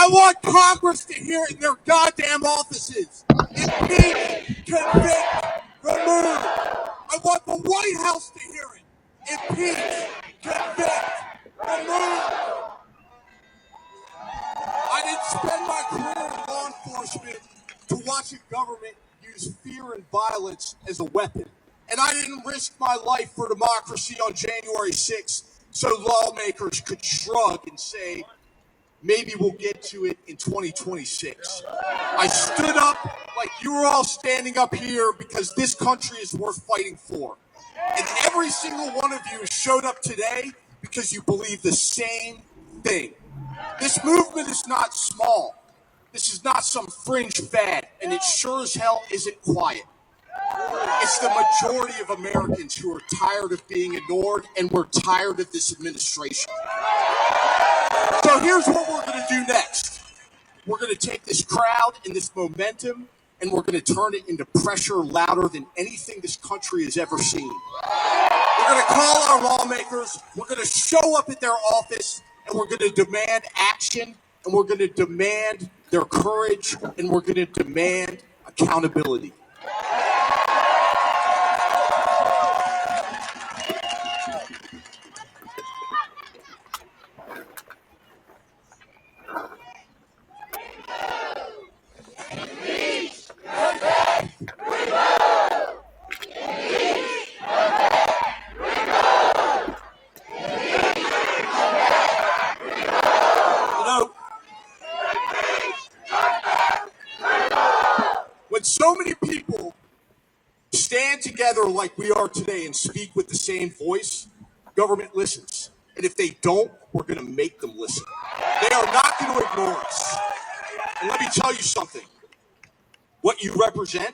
I want Congress to hear it in their goddamn offices. Impeach, convict, remove. I want the White House to hear it. Impeach, convict, remove. I didn't spend my career in law enforcement to watch a government use fear and violence as a weapon. And I didn't risk my life for democracy on January 6th so lawmakers could shrug and say, maybe we'll get to it in 2026. I stood up like you were all standing up here because this country is worth fighting for. And every single one of you showed up today because you believe the same thing. This movement is not small. This is not some fringe fad, and it sure as hell isn't quiet. It's the majority of Americans who are tired of being ignored, and we're tired of this administration. So here's what we're going to do next. We're going to take this crowd and this momentum, and we're going to turn it into pressure louder than anything this country has ever seen. We're going to call our lawmakers. We're going to show up at their office, and we're going to demand action, and we're going to demand their courage, and we're going to demand accountability. When so many people stand together like we are today and speak with the same voice, government listens. And if they don't, we're going to make them listen. They are not going to ignore us. And let me tell you something. What you represent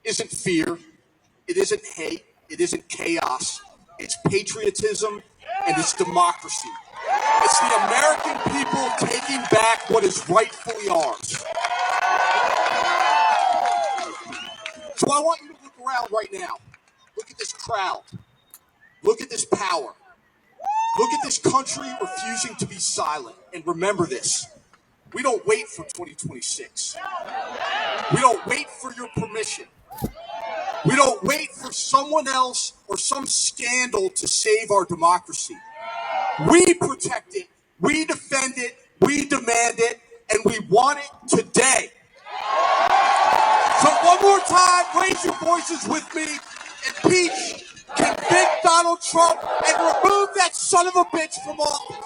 isn't fear. It isn't hate. It isn't chaos. It's patriotism and it's democracy. It's the American people taking back what is rightfully ours. So I want you to look around right now. Look at this crowd. Look at this power. Look at this country refusing to be silent. And remember this. We don't wait for 2026. We don't wait for your permission. We don't wait for someone else or some scandal to save our democracy. We protect it. We defend it. We demand it. And we want it today. So one more time, raise your voices with me. Impeach, convict Donald Trump, and remove that son of a bitch from office.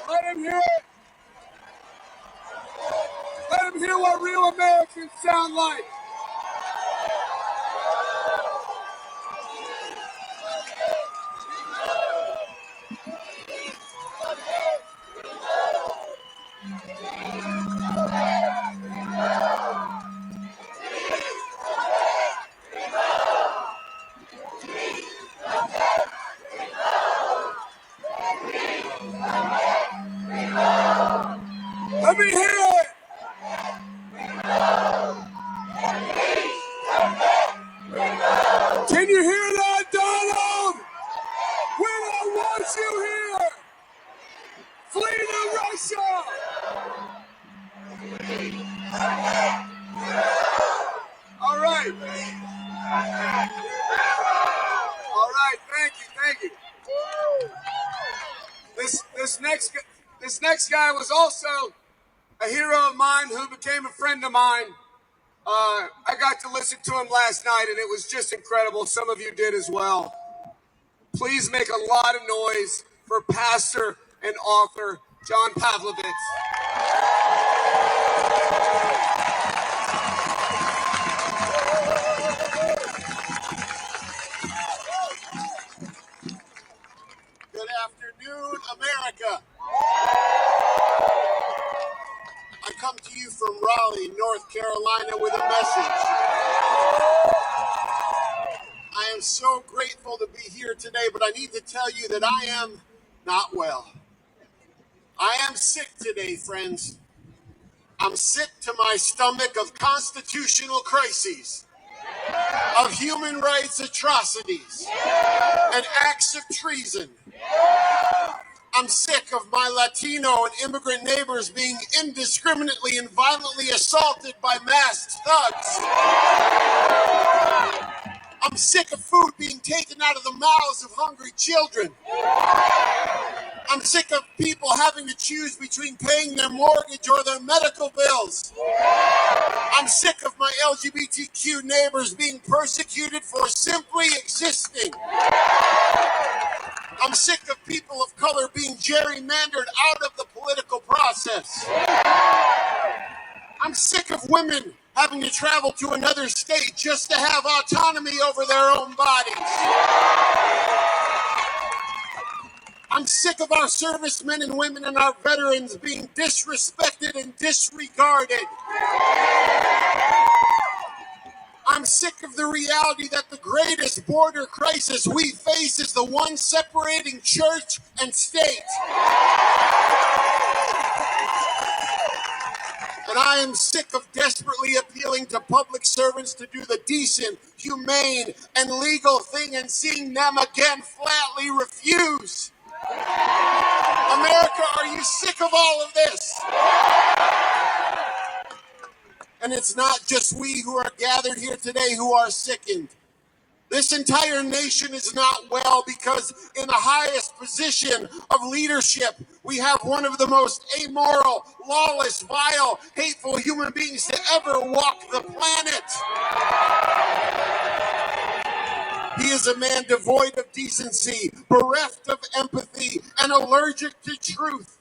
Let him hear it. Let him hear what real Americans sound like. Let me hear it. Can you hear that, Donald? We don't want you here. Flee to Russia. All right. All right. Thank you. This next guy was also a hero of mine who became a friend of mine. I got to listen to him last night, and it was just incredible. Some of you did as well. Please make a lot of noise for pastor and author John Pavlovitz. Good afternoon, America. I come to you from Raleigh, North Carolina, with a message. I am so grateful to be here today, but I need to tell you that I am not well. I am sick today, friends. I'm sick to my stomach of constitutional crises, of human rights atrocities, and acts of treason. I'm sick of my Latino and immigrant neighbors being indiscriminately and violently assaulted by masked thugs. I'm sick of food being taken out of the mouths of hungry children. I'm sick of people having to choose between paying their mortgage or their medical bills. I'm sick of my LGBTQ neighbors being persecuted for simply existing. I'm sick of people of color being gerrymandered out of the political process. I'm sick of women having to travel to another state just to have autonomy over their own bodies. I'm sick of our servicemen and women and our veterans being disrespected and disregarded. I'm sick of the reality that the greatest border crisis we face is the one separating church and state. And I am sick of desperately appealing to public servants to do the decent, humane, and legal thing and seeing them again flatly refuse. America, are you sick of all of this? And it's not just we who are gathered here today who are sickened. This entire nation is not well because in the highest position of leadership, we have one of the most amoral, lawless, vile, hateful human beings to ever walk the planet. He is a man devoid of decency, bereft of empathy, and allergic to truth.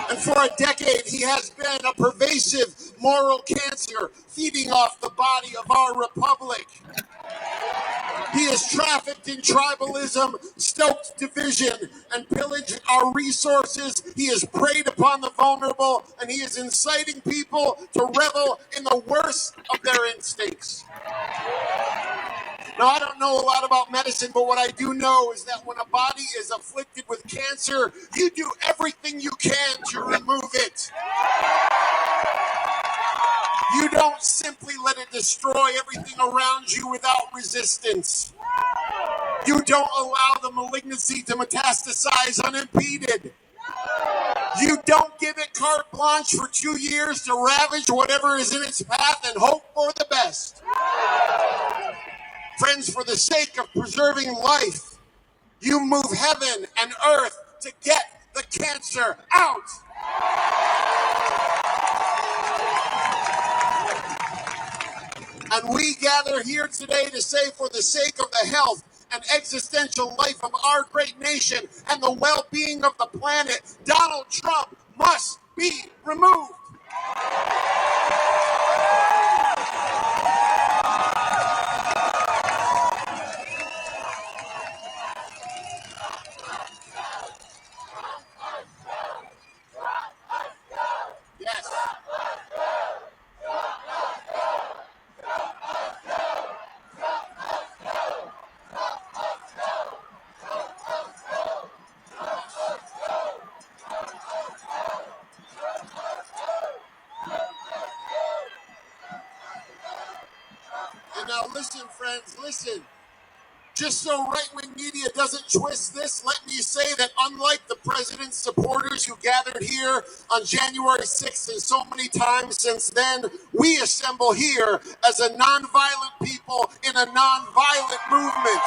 And for a decade, he has been a pervasive moral cancer feeding off the body of our republic. He has trafficked in tribalism, stoked division, and pillaged our resources. He has preyed upon the vulnerable, and he is inciting people to revel in the worst of their instincts. Now, I don't know a lot about medicine, but what I do know is that when a body is afflicted with cancer, you do everything you can to remove it. You don't simply let it destroy everything around you without resistance. You don't allow the malignancy to metastasize unimpeded. You don't give it carte blanche for 2 years to ravage whatever is in its path and hope for the best. Friends, for the sake of preserving life, you move heaven and earth to get the cancer out. And we gather here today to say, for the sake of the health and existential life of our great nation and the well-being of the planet, Donald Trump must be removed. Yes. And now listen, friends, listen. Just so right-wing media doesn't twist this, let me say that unlike the president's supporters who gathered here on January 6th and so many times since then, we assemble here as a nonviolent people in a nonviolent movement.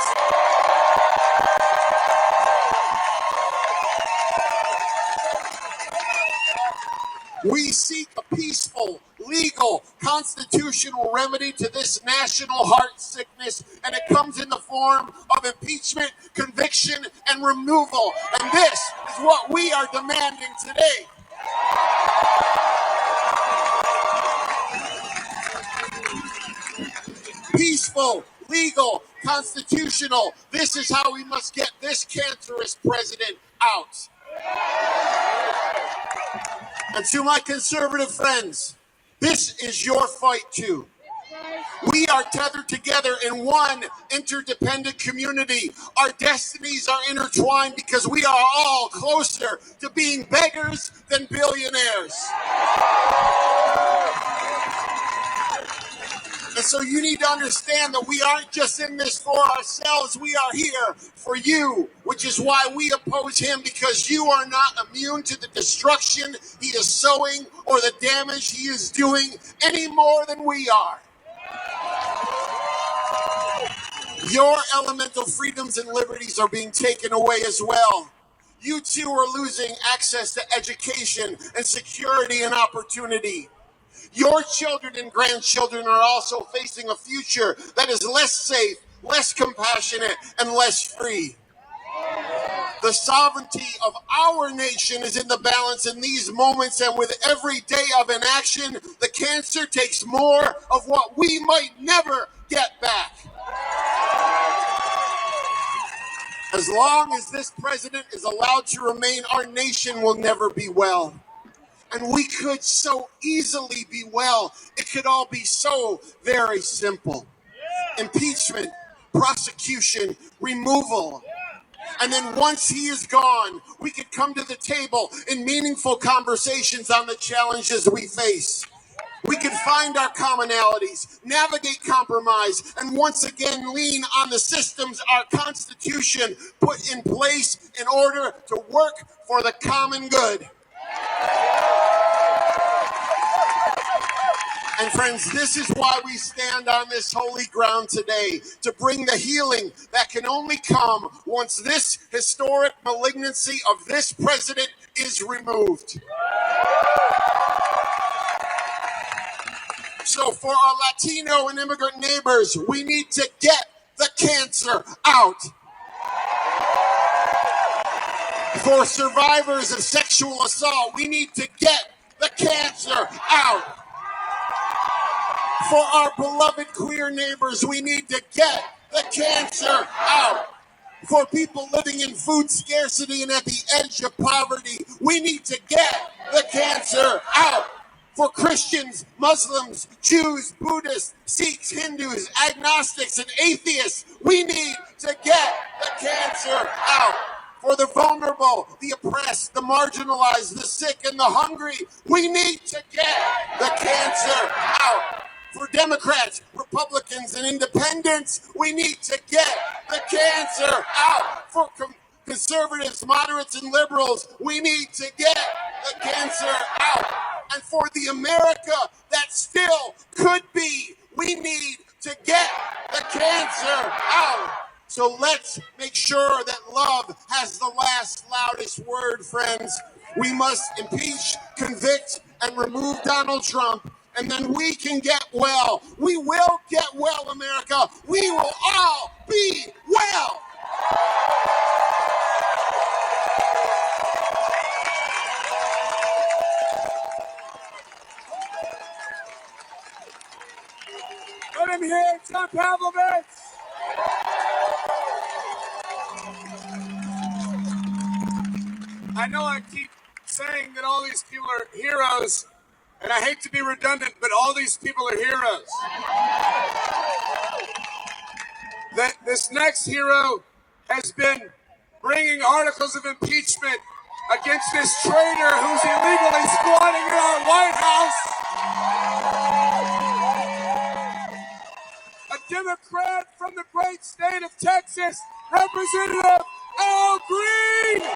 We seek a peaceful, legal, constitutional remedy to this national heart sickness, and it comes in the form of impeachment, conviction, and removal. And this is what we are demanding today. Peaceful, legal, constitutional. This is how we must get this cancerous president out. And to my conservative friends, this is your fight too. We are tethered together in one interdependent community. Our destinies are intertwined because we are all closer to being beggars than billionaires. And so you need to understand that we aren't just in this for ourselves, we are here for you, which is why we oppose him, because you are not immune to the destruction he is sowing or the damage he is doing any more than we are. Your elemental freedoms and liberties are being taken away as well. You too are losing access to education and security and opportunity. Your children and grandchildren are also facing a future that is less safe, less compassionate, and less free. The sovereignty of our nation is in the balance in these moments, and with every day of inaction, the cancer takes more of what we might never get back. As long as this president is allowed to remain, our nation will never be well. And we could so easily be well. It could all be so very simple. Impeachment, prosecution, removal. And then once he is gone, we could come to the table in meaningful conversations on the challenges we face. We can find our commonalities, navigate compromise, and once again lean on the systems our Constitution put in place in order to work for the common good. And friends, this is why we stand on this holy ground today, to bring the healing that can only come once this historic malignancy of this president is removed. So for our Latino and immigrant neighbors, we need to get the cancer out. For survivors of sexual assault, we need to get the cancer out. For our beloved queer neighbors, we need to get the cancer out. For people living in food scarcity and at the edge of poverty, we need to get the cancer out. For Christians, Muslims, Jews, Buddhists, Sikhs, Hindus, agnostics, and atheists, we need to get the cancer out. For the vulnerable, the oppressed, the marginalized, the sick, and the hungry, we need to get the cancer out. For Democrats, Republicans, and independents, we need to get the cancer out. For conservatives, moderates, and liberals, we need to get the cancer out. And for the America that still could be, we need to get the cancer out. So let's make sure that love has the last, loudest word, friends. We must impeach, convict, and remove Donald Trump, and then we can get well. We will get well, America. We will all be well. Let him hear John Pavlovich. I know I keep saying that all these people are heroes, and I hate to be redundant, but all these people are heroes. That this next hero has been bringing articles of impeachment against this traitor who's illegally squatting in our White House. A Democrat from the great state of Texas, Representative Al Green.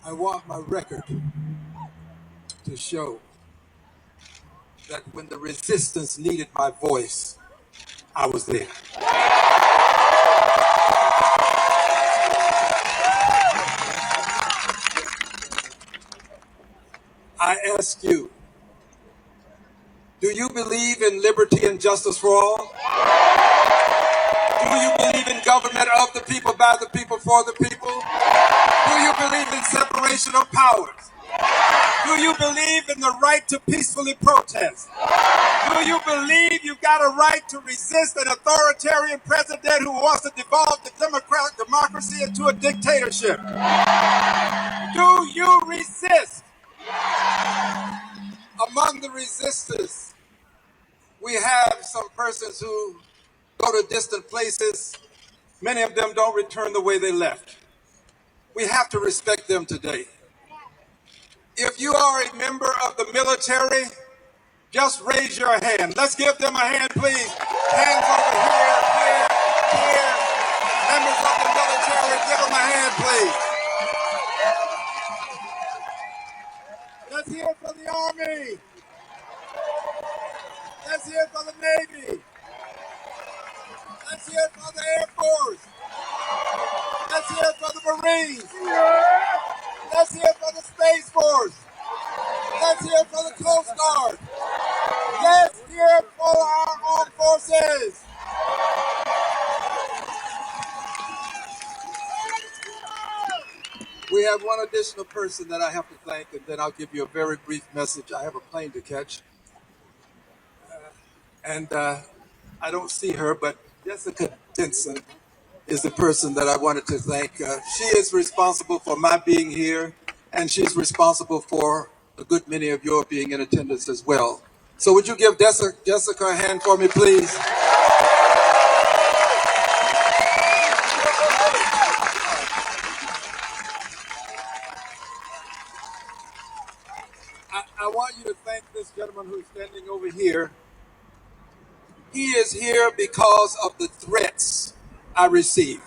I want my record to show that when the resistance needed my voice, I was there. I ask you, do you believe in liberty and justice for all? Do you believe in government of the people, by the people, for the people? Do you believe in separation of powers? Do you believe in the right to peacefully protest? Do you believe you've got a right to resist an authoritarian president who wants to devolve the democratic democracy into a dictatorship? Do you resist? Among the resistors, we have some persons who go to distant places. Many of them don't return the way they left. We have to respect them today. If you are a member of the military, just raise your hand. Let's give them a hand, please. Hands over here, here, here. Members of the military, give them a hand, please. Let's hear it for the Army. Let's hear it for the Navy. Let's hear it for the Air Force. Let's hear it for the Marines. Let's hear it for the Space Force. Let's hear it for the Coast Guard. Let's hear it for our armed forces. We have one additional person that I have to thank, and then I'll give you a very brief message. I have a plane to catch. I don't see her, but Jessica Denson is the person that I wanted to thank. She is responsible for my being here, and she's responsible for a good many of your being in attendance as well. So would you give Jessica a hand for me, please? I want you to thank this gentleman who's standing over here. He is here because of the threats I received.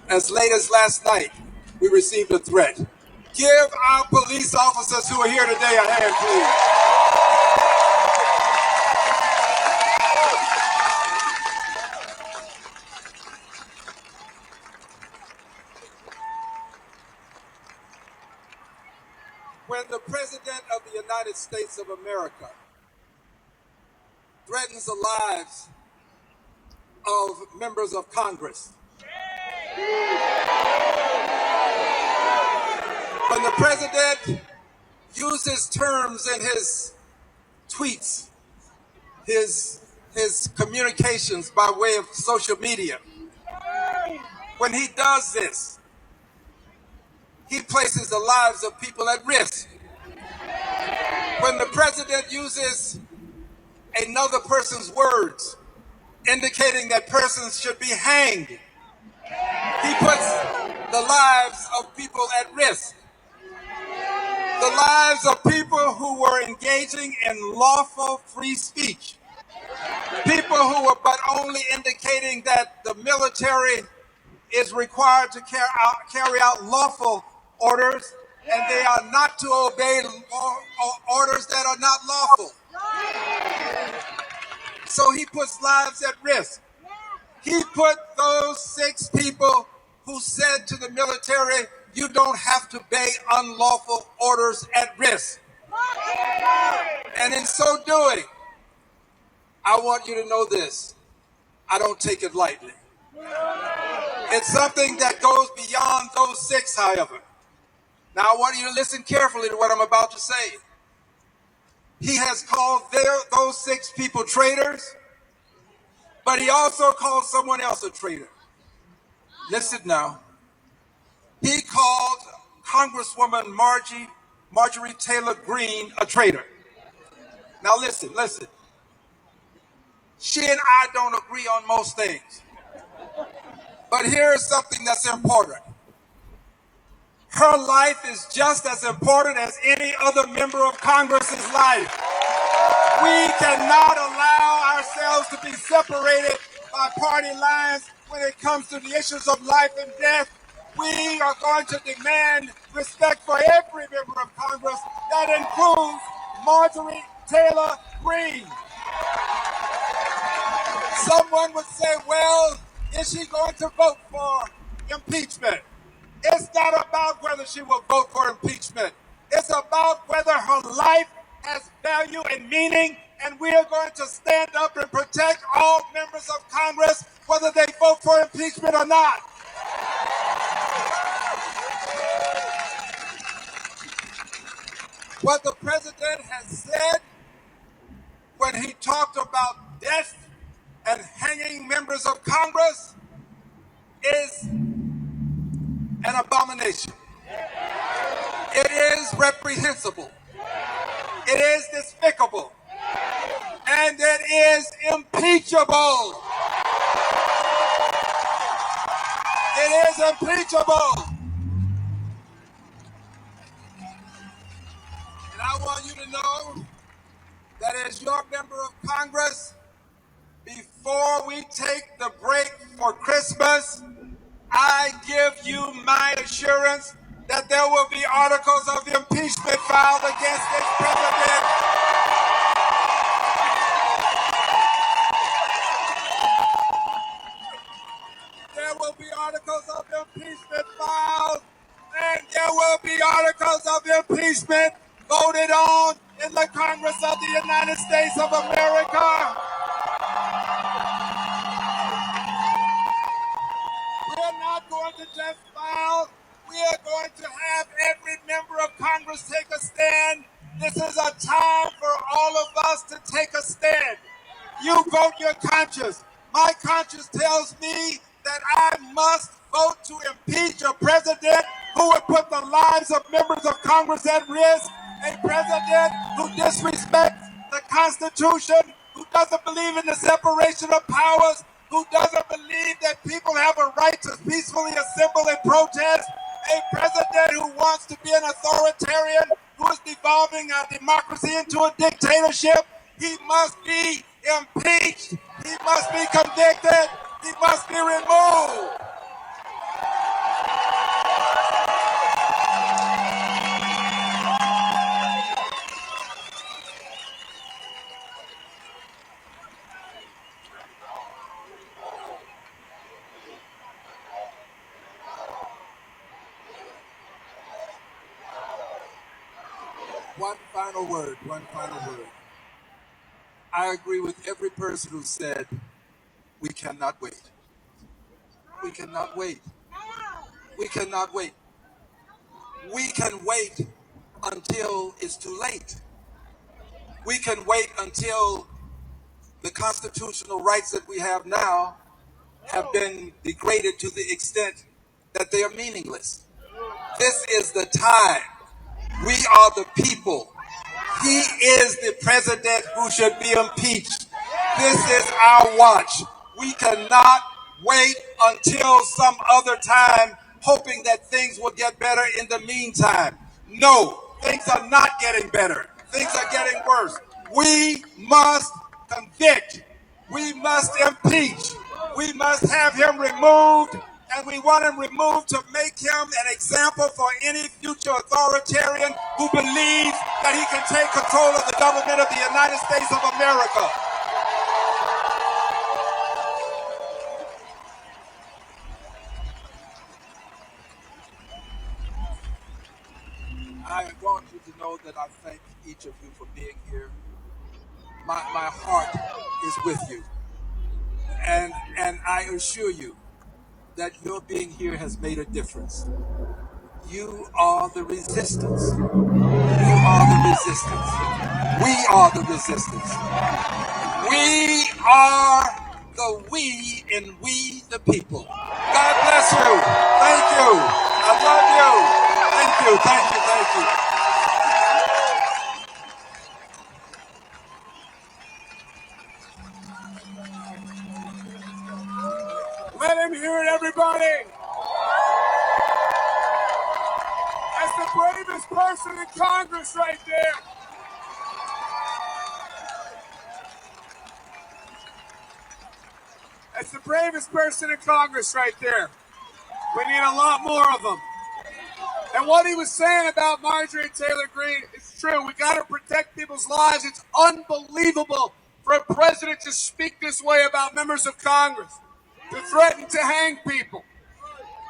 As late as last night, we received a threat. Give our police officers who are here today a hand, please. When the President of the United States of America threatens the lives of members of Congress, when the President uses terms in his tweets, his communications by way of social media, when he does this, he places the lives of people at risk. When the President uses another person's words, indicating that persons should be hanged, he puts the lives of people at risk. The lives of people who were engaging in lawful free speech. People who were but only indicating that the military is required to carry out lawful orders, and they are not to obey orders that are not lawful. So he puts lives at risk. He put those 6 people who said to the military, you don't have to obey unlawful orders at risk. And in so doing, I want you to know this. I don't take it lightly. It's something that goes beyond those 6, however. Now, I want you to listen carefully to what I'm about to say. He has called those 6 people traitors, but he also called someone else a traitor. Listen now. He called Congresswoman Marjorie Taylor Greene a traitor. Now listen. She and I don't agree on most things. But here's something that's important. Her life is just as important as any other member of Congress's life. We cannot allow ourselves to be separated by party lines when it comes to the issues of life and death. We are going to demand respect for every member of Congress. That includes Marjorie Taylor Greene. Someone would say, well, is she going to vote for impeachment? It's not about whether she will vote for impeachment. It's about whether her life has value and meaning, and we are going to stand up and protect all members of Congress whether they vote for impeachment or not. What the president has said when he talked about death and hanging members of Congress is an abomination. It is reprehensible. It is despicable. And it is impeachable. It is impeachable. And I want you to know that as your member of Congress, before we take the break for Christmas, I give you my assurance that there will be articles of impeachment filed against this president. There will be articles of impeachment filed, and there will be articles of impeachment voted on in the Congress of the United States of America. We're not going to just file. We are going to have every member of Congress take a stand. This is a time for all of us to take a stand. You vote your conscience. My conscience tells me that I must vote to impeach a president who would put the lives of members of Congress at risk, a president who disrespects the Constitution, who doesn't believe in the separation of powers, who doesn't believe that people have a right to peacefully assemble and protest, a president who wants to be an authoritarian, who is devolving our democracy into a dictatorship. He must be impeached. He must be convicted. He must be removed. One final word, one final word. I agree with every person who said we cannot wait. We cannot wait. We cannot wait. We can wait until it's too late. We can wait until the constitutional rights that we have now have been degraded to the extent that they are meaningless. This is the time. We are the people. He is the president who should be impeached. This is our watch. We cannot wait until some other time, hoping that things will get better in the meantime. No, things are not getting better. Things are getting worse. We must convict. We must impeach. We must have him removed, and we want him removed to make him an example for any future authoritarian who believes that he can take control of the government of the United States of America. I want you to know that I thank each of you for being here. My heart is with you. And I assure you that your being here has made a difference. You are the resistance. You are the resistance. We are the resistance. We are the we in we the people. God bless you. Thank you. I love you. Thank you. Thank you. Thank you. Let him hear it, everybody. That's the bravest person in Congress right there. That's the bravest person in Congress right there. We need a lot more of them. And what he was saying about Marjorie Taylor Greene is true. We got to protect people's lives. It's unbelievable for a president to speak this way about members of Congress, to threaten to hang people.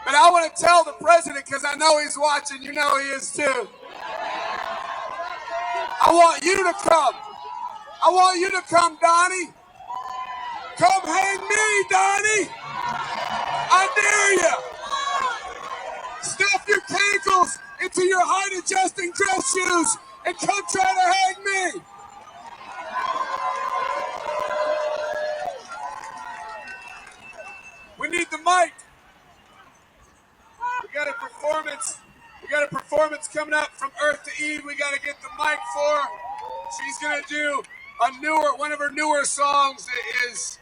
But I want to tell the president, because I know he's watching, you know he is too. I want you to come. I want you to come, Donnie. Come hang me, Donnie! I dare you! Stuff your cankles into your height-adjusting dress shoes and come try to hang me! We need the mic. We got a performance. We got a performance coming up from Earth to Eve. We got to get the mic for her. She's gonna do one of her newer songs that is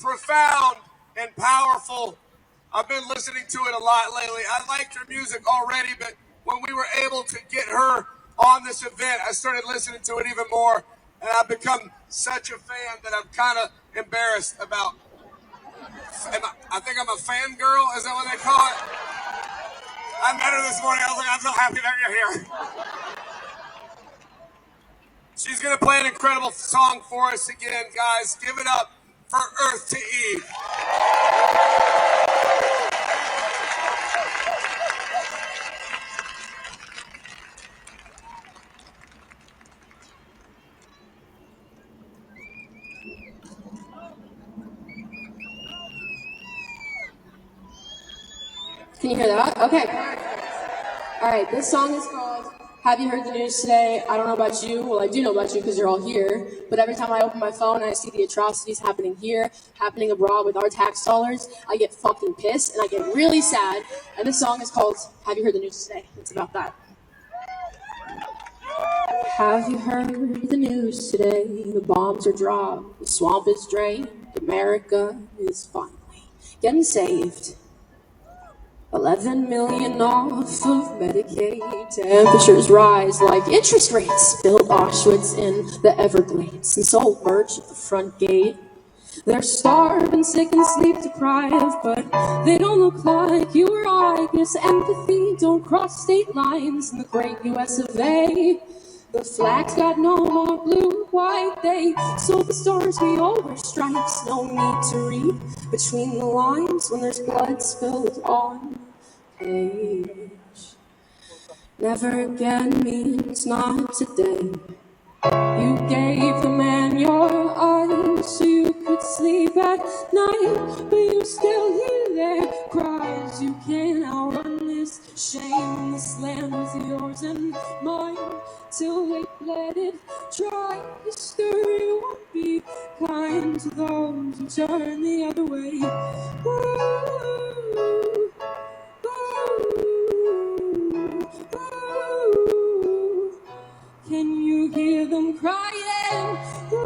profound and powerful. I've been listening to it a lot lately. I liked her music already, but when we were able to get her on this event, I started listening to it even more, and I've become such a fan that I'm kind of embarrassed about. I think I'm a fangirl. Is that what they call it? I met her this morning. I was like, I'm so happy that you're here. She's going to play an incredible song for us again, guys. Give it up for Earth to Eve. Can you hear that? Okay. All right, this song is called Have You Heard the News Today? I don't know about you. Well, I do know about you because you're all here. But every time I open my phone and I see the atrocities happening here, happening abroad with our tax dollars, I get fucking pissed and I get really sad. And this song is called Have You Heard the News Today? It's about that. Have you heard the news today? The bombs are dropped, the swamp is drained, America is finally getting saved. 11 million off of Medicaid. Temperatures rise like interest rates. Build Auschwitz in the Everglades and sold merch at the front gate. They're starving, sick, and sleep deprived, but they don't look like you or I. Guess empathy don't cross state lines in the great US of A. The flag's got no more blue, white. They sold the stars, we all wear stripes. No need to read between the lines when there's blood spilled on the page. Never again means not today. You gave the man your eyes so you could sleep at night, but you still hear their cries. You can't outrun this shame. This land is yours and mine till we let it dry. History won't be kind to those who turn the other way. Ooh, ooh, ooh. Can you hear them crying? Ooh,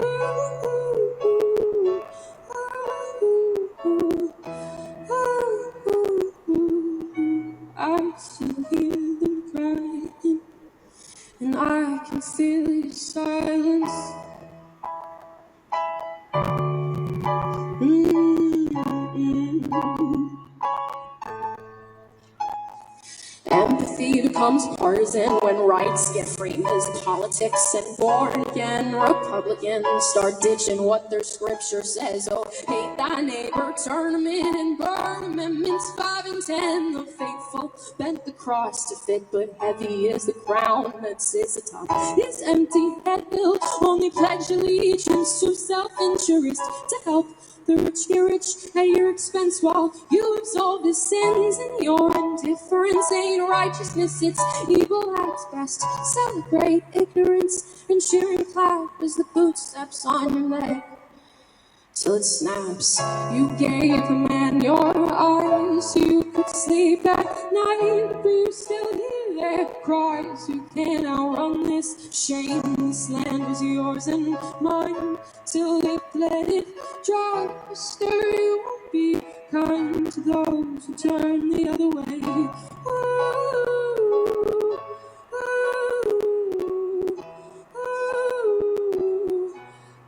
ooh, ooh, ooh, ooh. I still hear them crying, and I can feel your silence. Empathy becomes partisan when rights get framed as politics, and born again Republicans start ditching what their scripture says. Oh, hate thy neighbor, turn them in and burn Amendments 5 and 10. The faithful bent the cross to fit, but heavy is the crown that sits atop his empty head. Will only pledge allegiance to self-interest to help the rich get rich at your expense while you absolve his sins, and your indifference ain't righteousness, it's evil at its best. Celebrate ignorance and cheering clap as the boot steps on your leg till it snaps. You gave the man your eyes so you could sleep at night, but you still hear their cries. You can't outrun this shame. This land is yours and mine till they let it dry. History won't be kind to those who turn the other way. Ooh, ooh, ooh.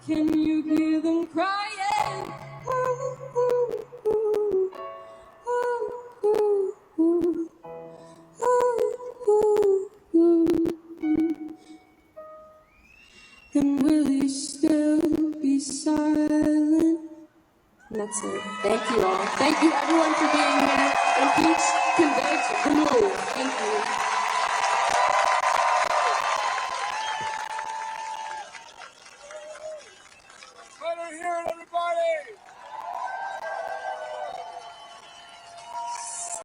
Can you hear them crying? Ooh, ooh, ooh, ooh, ooh, ooh, ooh, ooh. And will you still be silent? And that's it. Thank you all. Thank you everyone for being here. Impeach, convict, remove. Thank you. Let her hear it, everybody!